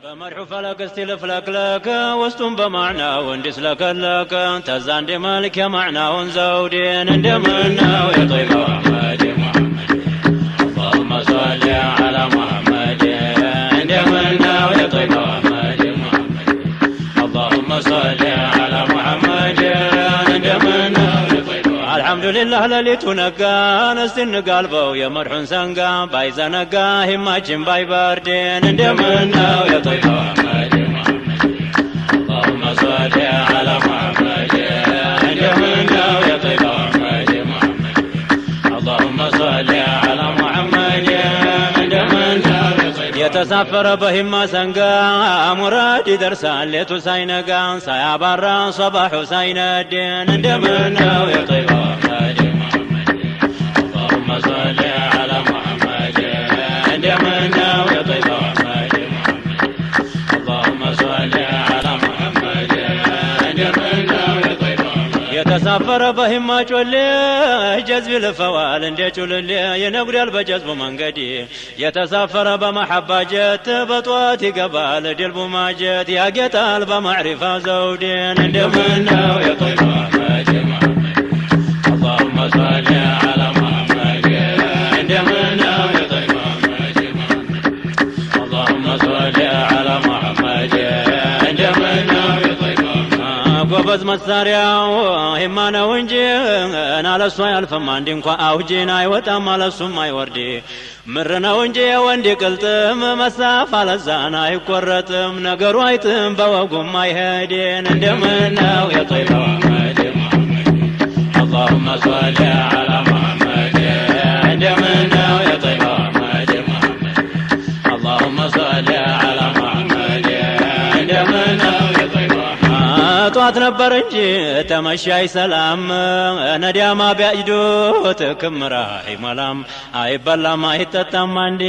በመድሑ ፈለክ እስቲልፍለክ ለክ ውስጡን በማዕናው እንዲስለከለክ ተዛንዴ መልክ የማዕናውን ዘውዴን እንደምነው የጠይባ አሕመድ ሙሐመድ اللهم صل على محمد እንደምነው የጠይባ አሕመድ ሙሐመድ اللهم صل على محمد እንደምነው የጠይባ አልሐምዱሊላህ ለሊቱ ነጋን እስቲ እንጋልበው የመድሑን ሰንጋ ባይዘነጋ ሂማችን ባይበርድን እንደምነው የጠይባ አሕመድ ሙሐመድ اللهم صل على محمد እንደምነው የጠይባ አሕመድ ሙሐመድ اللهم صل على محمد እንደምነው የተሳፈረ በሂማ ሰንጋ ሙራድ ይደርሳል ሌቱ ሳይነጋ ሳያባራ ሶባሑ ሳይነድን እንደምነው የጠይባ አሕመድ ሙሐመድ اللهم صل على محمد እንደምነው የጠይባ አሕመድ ሙሐመድ اللهم صل على محمد እንደምነው የጠይባ የተሳፈረ በሂማ ጮሌ ጀዝብ ልፈዋል እንደ ጩልሌ ይነጉዳል በጀዝቡ መንገድ የተሳፈረ በመሐባ ጀት በጧት ይገባል ድልቡ ማጀት ያጌጣል በማዕሪፋ ዘውዴን እንደምነው የጠይባ አሕመድ ሙሐመድ اللهم صل على محمد እንደምነው የጠይባ አሕመድ ሙሐመድ اللهم صل على محمد እንደምነው የጠይባ ጎበዝ መሳሪያው ሂማ ነው እንጂ ናለሱ አያልፍም አንድ እንኳ አውጂን አይወጣም አለሱም አይወርድ ምር ነው እንጂ የወንድ ቅልጥም መሳፍ አለዛን አይቆረጥም ነገሩ አይጥም በወጉም አይሄድን እንደምነው የጠይባ አሕመድ ሙሐመድ اللهم صل على محمد እንደምነው የጠይባ አሕመድ ሙሐመድ اللهم صل على محمد እንደምነው የጠይባ ጧት ነበር እንጂ ተመሻይ ሰላም ነዲያማ ቢያጅዱት ክምራ አይሞላም አይበላም አይጠጣም አንዲ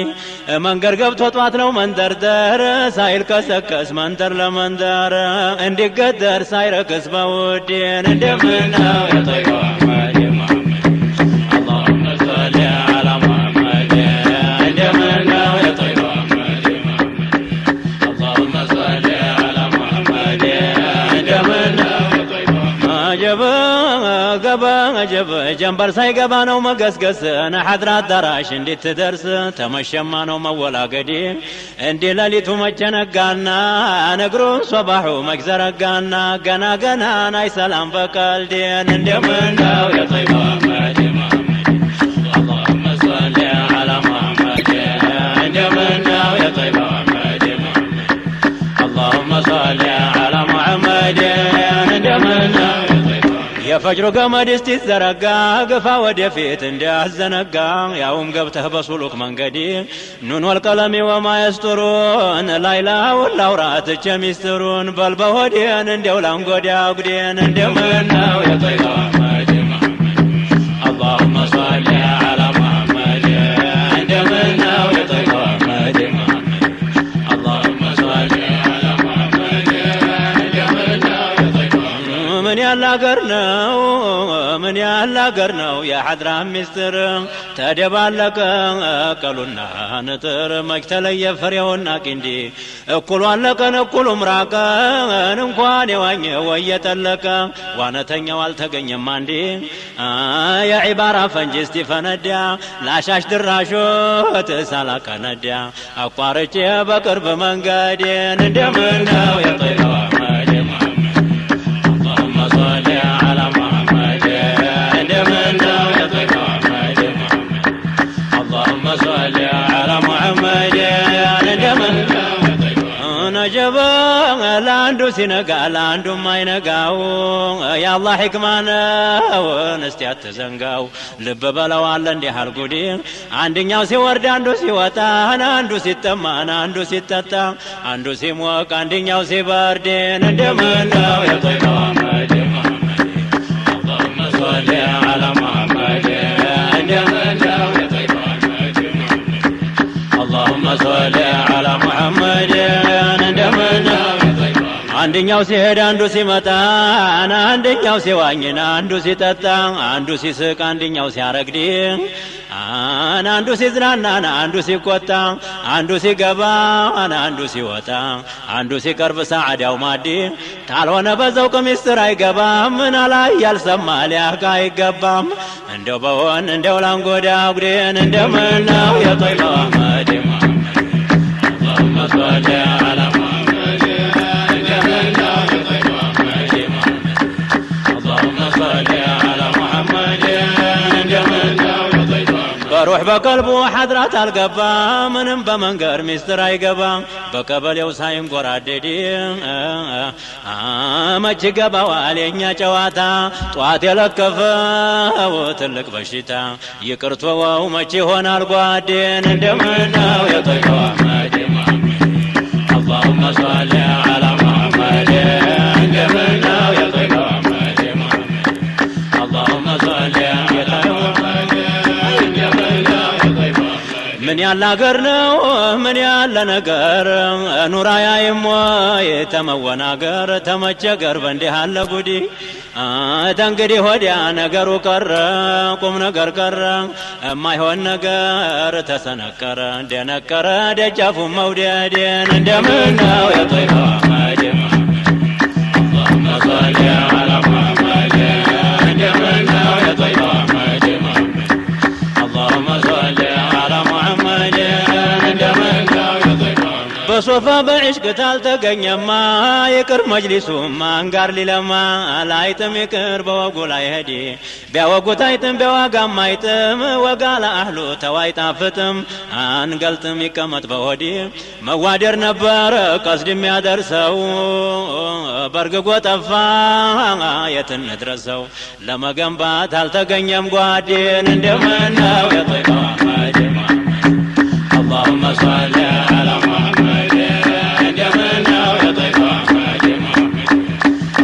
መንገድ ገብቶ ጧት ነው መንደርደር ሳይል ከሰከስ መንደር ለመንደር እንዲገደር ሳይረክስ በውዴን እንደምነው የጠይባ አሕመድ ሙሐመድ اللهم صل على محمد እንደምነው የጠይባ አሕመድ ሙሐመድ اللهم صل على محمد አጀበ ገባ አጀበ ጀንበር ሳይገባ ነው መገስገስ ነሐድራ አዳራሽ እንድትደርስ ተመሸማ ነው መወላገድ እንዲ ለሊቱ መቸነጋና ነግሩን ሶባሑ መግዘረጋና ገና ገና ናይ ሰላም በቀልዴን እንደምነው የጠይባ አሕመድ ሙሐመድ اللهم صل على محمد እንደምነው የጠይባ አሕመድ ሙሐመድ اللهم صل على محمد እንደምነው የፈጅሩ ገመድ እስቲዘረጋ ግፋ ወደፊት እንዲያዘነጋ ያውም ገብተህ በሱሉክ መንገድ ኑን ወልቀለሚ ወማ የስጡሩን ላይላውን ላውራትች የሚስጥሩን በልበሆዴን እንዲያው ላንጎዲያ ጉዴን እንደምነው የጠይባ አሕመድ ሙሐመድ اللهم صل على محمد እንደምነው የጠይባ አሕመድ ሙሐመድ اللهم صل على محمد እንደምነው የጠይባ ምን ያላገር ነው ምን ያላገር ነው የሐድራ ሚስጥር ተደባለቀ ቀሉና ንጥር መክተለየ ፍሬውና ቂንዲ እኩሉ አለቀን እኩሉ ምራቀን እንኳን የዋኘ ወየጠለቀ ዋነተኛው አልተገኘም አንዲ የዒባራ ፈንጂ እስቲ ፈነዳ ላሻሽ ድራሾት ሳላከነዳ አቋርጬ በቅርብ መንገዴን እንደምነው የጠይባ አሕመድ ሙሐመድ اللهم صل على محمد እንደምነው የጠይባ አሕመድ ሙሐመድ اللهم صل على محمد እንደምነው የጠይባ ነጀበ ለአንዱ ሲነጋ ለአንዱም አይነጋው የአላህ ሕክማ ነው እስቲ አትዘንጋው ልብ በለው አለ እንዲህ አልጉዲ አንደኛው ሲወርድ አንዱ ሲወጣ አንዱ ሲጠማን አንዱ ሲጠጣ አንዱ ሲሞቅ አንደኛው ሲበርድን እንደምነው የጠይባ አሕመድ ሙሐመድ اللهم صل على محمد እንደምነው የጠይባ አሕመድ ሙሐመድ اللهم صل على محمد እንደምነው የጠይባ አንደኛው ሲሄድ አንዱ ሲመጣ አንደኛው ሲዋኝና አንዱ ሲጠጣ አንዱ ሲስቅ አንደኛው ሲያረግድ አንዱ ሲዝናና አንዱ ሲቆጣ አንዱ ሲገባ አንዱ ሲወጣ አንዱ ሲቀርብ ሰዓዳው ማዲ ታልሆነ በዛው ሚስጥር አይገባም ምን አላይ ያልሰማ ሊያካ አይገባም እንደው በሆን እንደው ላንጎዳ ጉዴን እንደምነው የጠይባ መዲማ اللهم صل على محمد እንደምነው የጠይባ መዲማ اللهم صل على محمد እንደምነው በሩህ በቀልቡ ሐድራት አልገባ ምንም በመንገር ሚስጥር አይገባ በቀበሌው ሳይንጎራደድ መች ገባዋል የኛ ጨዋታ ጧት የለከፈው ትልቅ በሽታ ይቅርቶው መች ይሆናል ጓዴን እንደምነው የጠይባ መዲማ اللهم صل على محمد እንደምነው የጠይባ መዲማ اللهم صل على محمد من يالا غرنو من يالا نغر نورايا يمو يتمونا غر تمچغر بندي حال غودي تنگدي هوديا نغرو قر قوم نغر قر ما يهون نغر تسنكر دنكر دجافو موديدين እንደምነው የጠይባ መዲማ اللهم صل على محمد እንደምነው የጠይባ መዲማ اللهم صل على محمد በሶፋ በዕሽቅ ታልተገኘማ ይቅር መጅሊሱማ አንጋር ሊለማ ላይጥም ይቅር በወጉ ላይ ሄዲ ቢያወጉት አይጥም ቢያዋጋም አይጥም ወጋ ለአህሉ ተዋይጣፍጥም አንገልጥም ይቀመጥ በሆዲ መዋደር ነበር ቀስድ የሚያደርሰው በርግጎ ጠፋ የትን ድረሰው ለመገንባት አልተገኘም ጓዴን እንደምነው የጠይባ መዲማ اللهم صل على محمد እንደምነው የጠይባ መዲማ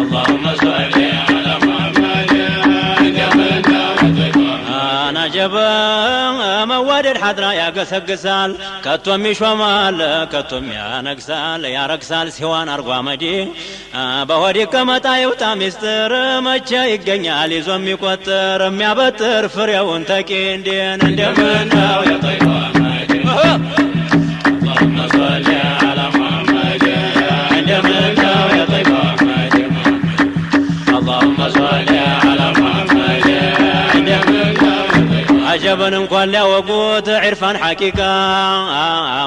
اللهم صل على محمد እንደምነው የጠይባ انا جبا መዋደድ ሐድራ ያገሰግሳል ከቶም ይሾማል ከቶም ያነግሳል ያረክሳል ሲዋን አርጓመዲ በሆዲ ከመጣ ይውጣ ሚስጥር መቼ ይገኛል ይዞ የሚቆጥር የሚያበጥር ፍሬውን ተቂንዴን እንደምነው የጠይባ اللهم صل على محمد እንደምነው የጠይባ መዲማ اللهم صل على محمد እንደምነው عجبا እንኳን ሊያወጉት عرفان حقيقة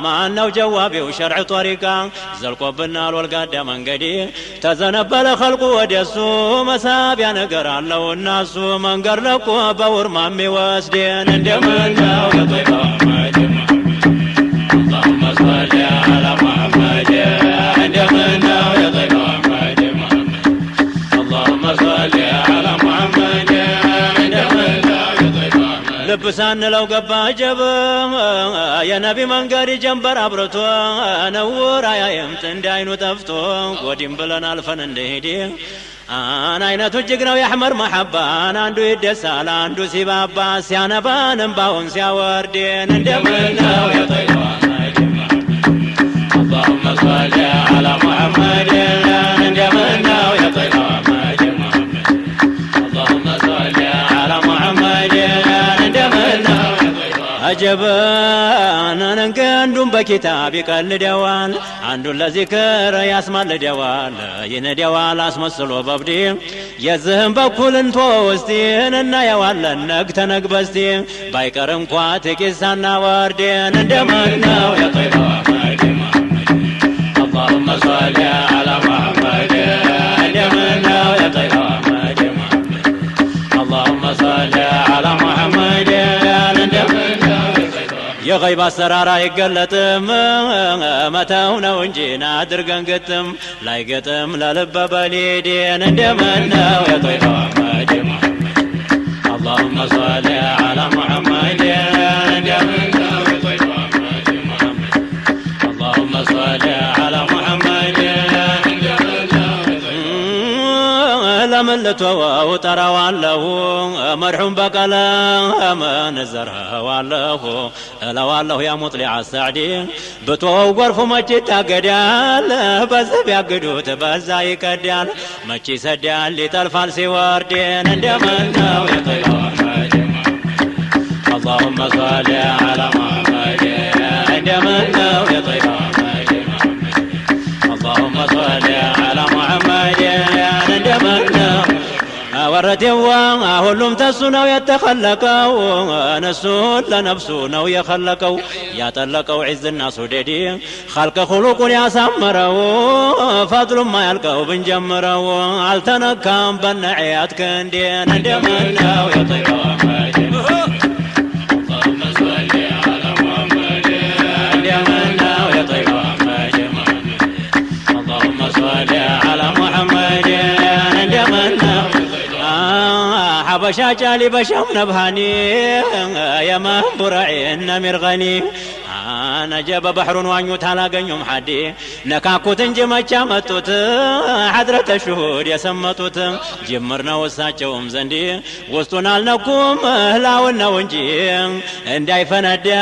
ማነው ጀዋቢው ሸርዕ ጦሪቃ ዘልቆብናል ወልጋዳ መንገዲ ተዘነበለ ኸልቁ ወደሱ መሳቢያ ነገር አለው እናሱ መንገር ለቆ በውርማ የሚወስደን እንደምነው የጠይባ መዲማ اللهم صل على محمد እንደምነው የጠይባ መዲማ اللهم صل على محمد እንደምነው የጠይባ ልብሳን ለው ገባ ጀብ የነቢ መንገድ ጀንበር አብርቶ ነውር አያየም ጥንድ አይኑ ጠፍቶ ጎዲም ብለን አልፈን እንደሄደ አይነቱ እጅግ ነው የአሕመር መሐባን አንዱ ይደሳል አንዱ ሲባባ ሲያነባን እምባውን ሲያወርድን እንደምነው የጠይባ اللهم صل على محمد እንደምነው የጠይባ መዲማ اللهم صل على محمد እንደምነው የጠይባ አጀባን አንገንዱም በኪታብ ይቀልደዋል አንዱን ለዚክር ያስማልደዋል ይነደዋል አስመስሎ በብዲ የዝህም በኩል እንቶ ውስጤን እናየዋለን ነግተነግ በስቲ ባይቀር እንኳ ተቂሳና ወርዴን እንደምነው የጠይባ መዲማ اللهم صل على محمد እንደምነው የጠይባ መዲማ اللهم صل على محمد እንደምነው የጠይባ የገይባ አሰራር አይገለጥም መተው ነው እንጂ ናድርገን ግጥም ላይገጥም ለልበ በሊዴን እንደምነው የጠይባ መዲማ اللهم صل على محمد እንደምነው የጠይባ መዲማ اللهم صل على محمد ልተወው ጠራዋለሁ መርሑም በቀለም ንዘርኸዋለሁ እለዋለሁ ያ ሙጥሊዕ አሳዕዲ ብተወው ጎርፉ መች ይታገዳል በዚህ ቢያግዱት በዛ ይቀዳል መች ይሰዳል ይጠልፋል ሲወርድን እንደምን ነው የጠይባ اللهم صل على محمد እንደምን ነው የጠይባ اللهم صل على محمد እንደምን ነው ወረቴዋ ሁሉም ተሱ ነው የተኸለቀው ነሱን ለነፍሱ ነው የኸለቀው ያጠለቀው ዒዝና ሱዴዲ ኸልቀ ኹሉቁን ያሳመረው ፈድሉም ማያልቀው ብንጀምረው አልተነካም በነዕያት ክንዴን እንደምን ነው የጠይባ حبشا جالي بشم نبهاني يا مهبرعي النمر غني أنا جاب بحر وانيو تلاقن يوم حدي نكاكو تنجي ما جامتوت حضرة الشهود يسمتوت جمرنا وساچوم زندي وسطنا لنكم هلاونا ونجي انداي فندا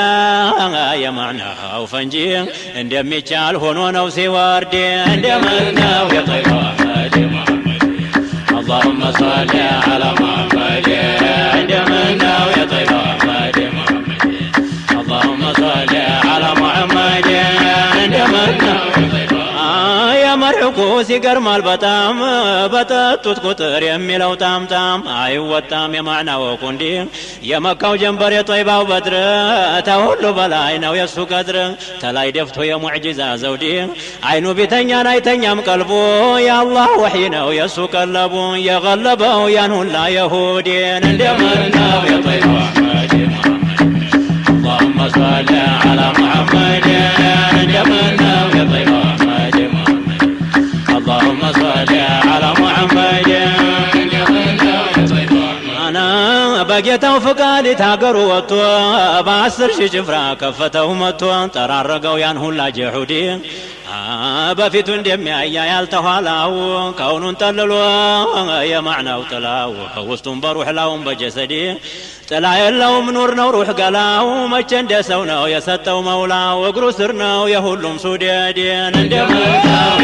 يا معنى وفنجي اندي ميچال هونو نو سيواردي اندي مناو يا طيبا اللهم صل على محمد عندما يا طيب محمد اللهم صل على محمد عندما يا مرحكو سيقر مال بطام بطتوت قطر يمي لو تام تام وطام يا معنى وكندي يا مكاو جنبر يا طيبة وبدر تهولو بلاينا ويسو قدر تلاي دفتو يا معجزة زودي عينو بيتنيا نايتنيا مقلبو يا الله وحينا ويسو قلبو يا غلبو يا نون لا يهودين اندمرنا يا طيبة محمد اللهم صل على محمد اندمرنا يا طيبة محمد اللهم صل على محمد أنا بقيتو فقالي تاقروا وطو بعصر شجفرا كفتو مطو ترارقو يانهو لا جحودي بفيتو اندمي ايا يالتهالاو كونو تللو يا معناو تلاو وستن بروح لاهم بجسدي طلع يلوم نور نو روح قلاو مچ اندسو نو يسطو مولاو اقرو سر نو يهولم سوديدين اندمرناو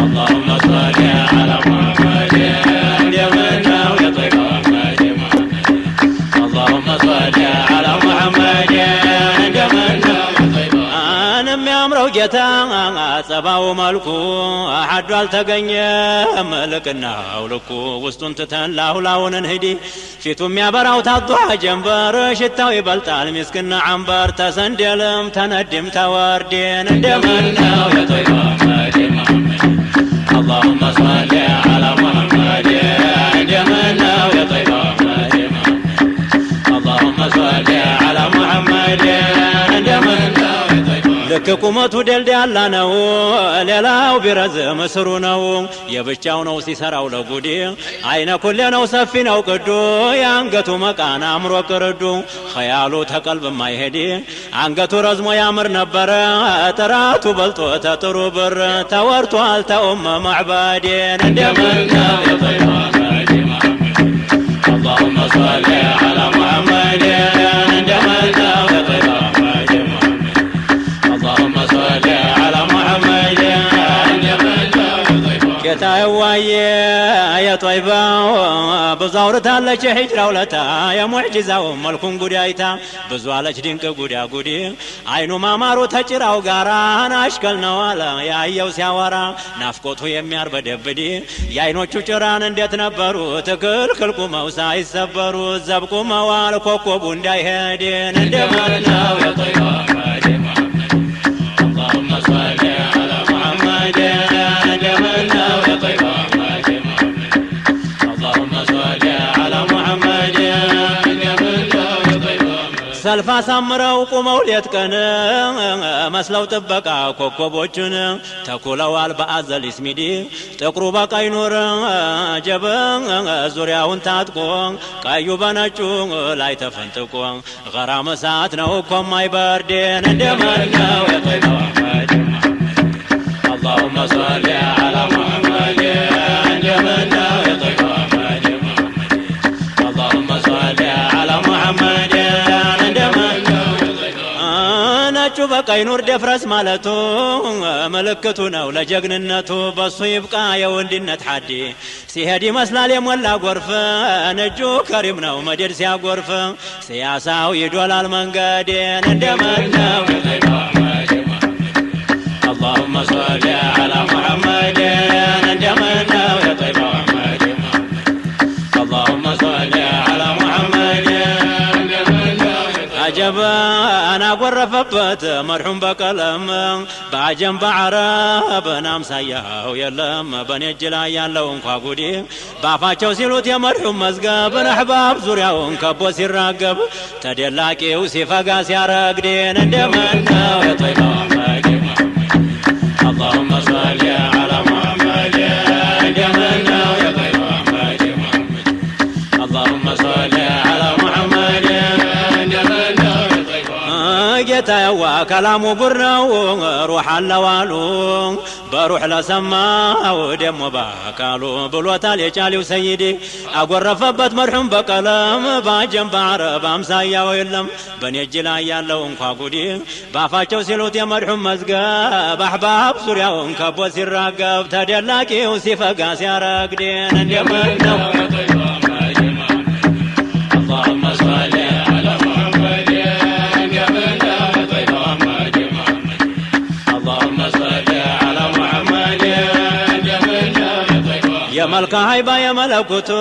اللهم صل على محمد اندمرناو يا طيب محمد اللهم صل على محمد اندمرناو የሚያምረው ጌታ ጸባው መልኩ አሐዱ አልተገኘም መልክናው ልኩ ውስጡን ትተን ላሁላውን እንሂድ ፊቱ የሚያበራው ታጧ ጀንበር ሽታው ይበልጣል ምስክና አንበር ተሰንደልም ተነድም ተወርደን እንደምን ነው የጠይባ محمد اللهم صل على محمد እንደምን ነው የጠይባ محمد اللهم صل على محمد እንደምን ነው ልክ ቁመቱ ደልዳላ ነው ሌላው ቢረዝም ስሩ ነው የብቻው ነው ሲሰራው ለጉዲ አይነ ኩሌ ነው ሰፊ ነው ቅዱ የአንገቱ መቃና አምሮ ቅርዱ ኸያሉ ተቀልብ ማይሄድ አንገቱ ረዝሞ ያምር ነበረ ጥራቱ በልጦ ተጥሩ ብር ተወርቷል ተኡመ ማዕባዴን እንደምን ነው የጠይባ اللهم صل على محمد እንደምን ነው የጠይባ اللهم صل على محمد ጌታዬ يا طيبة بزاورتالك حجرة ولتا يا معجزة وملكم قدايتا بزوالك دينك قدا قدي عينو ما مارو تجراو قاران اشكال نوالا يا ايو سياورا نافقوتو يميار بدبدي يا عينو چوچران انديت نبرو تكل خلقو موسى يسبرو زبقو موال كوكو بنداي هدين اندمرنا يا طيبة اللهم صل على محمد اندمرنا يا طيبة اللهم صل على محمد ሰልፍ አሳምረው ቁመው ሌት ቀን መስለው ጥበቃ ኮከቦችን ተኩለዋል በአዘል ኢስሚዲ ጥቁሩ በቀይ ኑር ጀበ ዙሪያውን ታጥቆ ቀዩ በነጩ ላይ ተፈንጥቆ ገራም እሳት ነው እኮ የማይበርደን እንደምን ነው የጠይባ اللهم صل على محمد በቀይ ኑር ደፍረስ ማለቱ ምልክቱ ነው ለጀግንነቱ በሱ ይብቃ የወንድነት ሐዲ ሲሄድ ይመስላል የሞላ ጎርፍ እጁ ከሪም ነው መደድ ሲያጎርፍ ሲያሳው ይዶላል መንገዴን እንደመነው اللهم صل على محمد እንደመነው የጠይባ አህመድ اللهم صل على محمد عجب أنا قرفبت مرحوم بكلام بعجم بعرب نام سياه يلم بني الجلايان لون قاقودي بعفاچو سيلوت يا مرحوم مزقب احباب زورياون كبو سيراقب تدلاكي وسيفقا سيارقدين اندمنا يا طيب محمد اللهم صل على محمد اندمنا يا طيب محمد اللهم صل على محمد ጌታዋ ከላሙ ጉር ነው ሩህ አለዋሉ በሩህ ለሰማው ደሞ ባካሉ ብሎታል የቻሊው ሰይዲ አጎረፈበት መርሁም በቀለም ባጀም ባረብ አምሳያው የለም በኔ እጅ ላይ ያለው እንኳ ጉዲ ባፋቸው ሲሉት የመርሁም መዝገብ አህባብ ዙሪያውን ከቦ ሲራገብ ተደላቂው ሲፈጋ ሲያረግዴን እንደምነው اللهم صل على محمد يا ملك هيبة يا ملكوت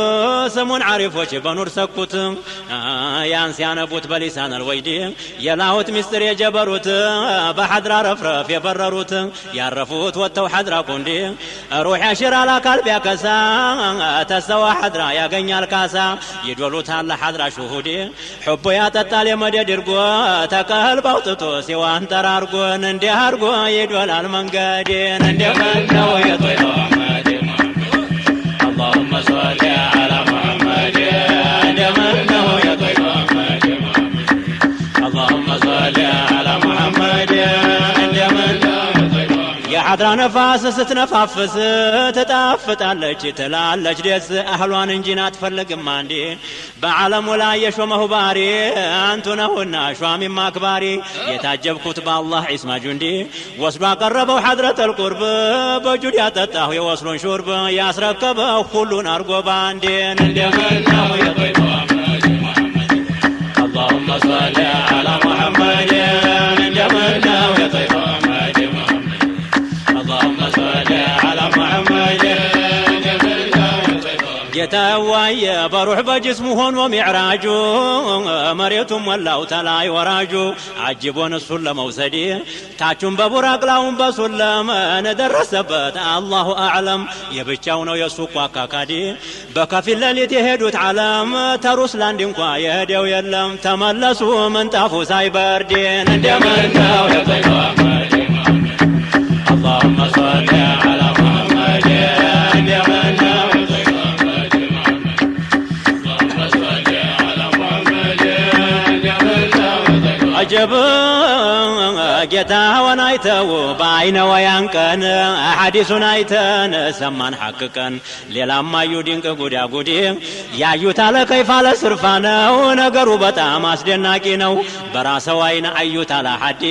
سمون عارفوش بنور سكوت يانسي أنا بوت بلسان الويدي يا لاهوت مستر يا جبروت بحضر رفرف يا برروت يا رفوت وتو حضر كوندي روح يشير على قلبي يا كسا تسوى حضر يا غني الكاسا يدولوت على حضر شهودي حب يا تتالي مدى درقو تكهل بوتتو سوى انت رارقو نندي هارقو يدول المنقادين نندي منو يطيلو اللهم صل على محمد دمنه يا طيب محمد اللهم صل على محمد دمنه يا حضر نفاس ستنفافس تطفطالج تلالج دس اهلوان انجنا تفلق ماندي بعالم ولا يشومه باري انتو نهونا شوامي ماكباري يتعجبكوت بالله اسمه جندي وصبا قربوا حضرة القرب بجود ياتتاه يوصلون شرب ياسركبه كلون ارقو باندين اندمناه يا طيب محمد اللهم صل على محمد اندمناه يا طيب محمد اللهم صل على محمد يتواي بروح بجسمه ومعراجو مريتم ولاو تلاي وراجو عجبون السلم وسدي تاچون ببراق لاون بسلم ندرسبت الله اعلم يبچاونو يسوق كاكادي بكفي الليل يهدوت علام تروس لاند انكوا يهديو يلم تملسوا من طافو سايبردين اندمناو يا طيب محمد اللهم صل على محمد اندمناو عجب ጌታ ወናይተው ባይነ ወያንቀን አሐዲሱን አይተን ሰማን ሐቅቀን ሌላማዩ ድንቅ ጉዳጉዲ ያዩት አለ ከይፋ ለስርፋ ነው ነገሩ በጣም አስደናቂ ነው በራሰው አይነ አዩት አለ ሐዲ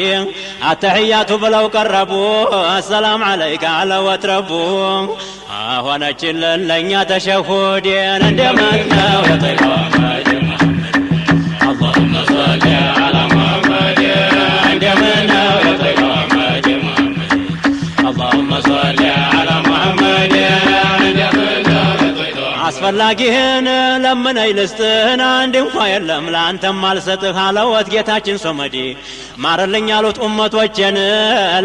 አተህያቱ ብለው ቀረቡ አሰላም አለይከ አለ ወትረቡ ሆነችልን ለኛ ተሸሁዴን እንደመነው የጠይባ اللهم صل على محمد عندما يطيب محمد اللهم صل على محمد عندما يطيب አስፈላጊህን ለምነኝ ልስጥህን አንድ እንኳ የለም ለአንተም አልሰጥህ አለወት ጌታችን ሶመዲ ማረልኝ አሉት ኡመቶችን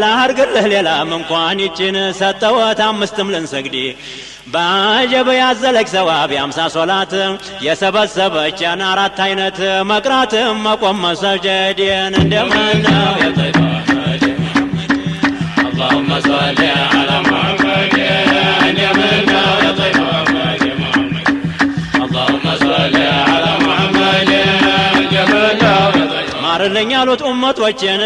ላርግልህ ሌላም እንኳን ይችን ሰጠወት አምስትም ልንሰግዲ ባጀበ ያዘለክ ሰዋብ ያምሳ ሶላት የሰበሰበችን አራት አይነት መቅራት መቆም መሰጀድን እንደማነው የጠይባ اللهم صل على محمد እንደማነው የጠይባ اللهم صل على محمد እንደማነው ማርልኝ አሉት ያሉት ኡመቶችን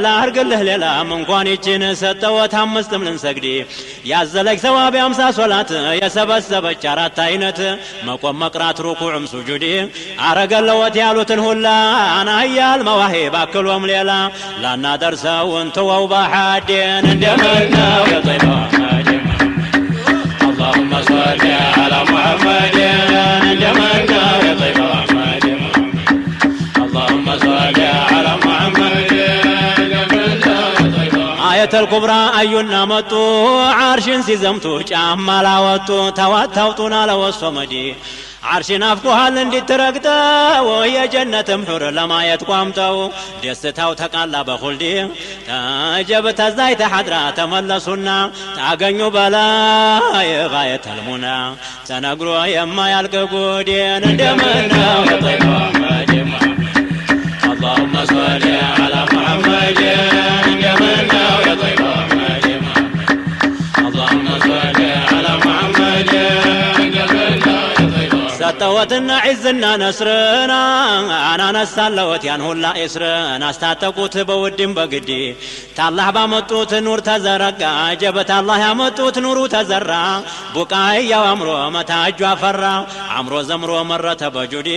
ላርግልህ ሌላ እንኳን ይችን ሰጠወት አምስትም ልንሰግድ ያዘለች ሰዋብ 50 ሶላት የሰበሰበች 4 አይነት መቆም መቅራት ሩኩዕም ሱጁድ አረገለወት ያሉትን ሁላ አናያል መዋሂብ አክሎም ሌላ ላናደርሰው እንተወው በሐዴን እንደምነው የጠይባ اللهم صل على محمد እንደምነው የጠይባ اللهم صل على محمد آية الكبرى أينا متو عرشن سيزمتو جمالا وتو تواتوتنا لو الصمدي عرشنا فكوهال اندي ترقتا ويا جنة محور لما يتقامتو دستاو تقالا بخلدي تاجبت الزايت حضرا تملسونا تاقنيو بلا غاية المنى تنقروا يما يلقى قودين اندمنا وطيبا اللهم صل على محمد اندمنا وطيبا اللهم صل على محمد ستوتنا عزنا نصرنا أنا نسالوت ያን ሁላ እስረን አስታጠቁት በውድም በግዲ ታላህ ባመጡት ኑር ተዘረጋ ጀበት አላህ ያመጡት ኑሩ ተዘራ ቡቃያው አምሮ መታጁ አፈራ አምሮ ዘምሮ መረተ በጁዲ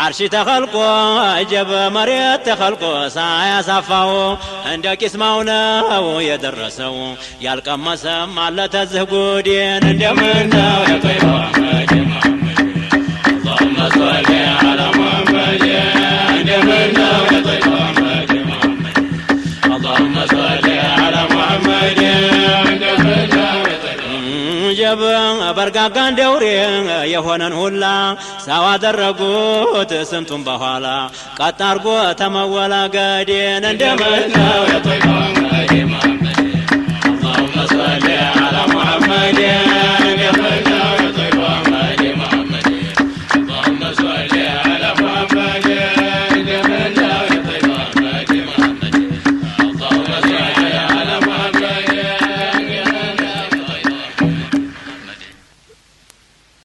አርሽ ተخلቆ ጀበ መሬት ተخلቆ ሳያሳፋው እንደ ቂስማው ነው የደረሰው ያልቀመሰም አለ ተዝህ ጉዲን እንደምነው የጠይባ اللهم صل على محمد እንደምነው የጠይባ اللهم صل على محمد እንደምነው የጠይባ ጀበ በርጋጋ እንደውሬ የሆነን ሁላ ሰው አደረጉት ስንቱን በኋላ ቀጥ አርጎ ተመወላ ገዴን እንደምነው የጠይባ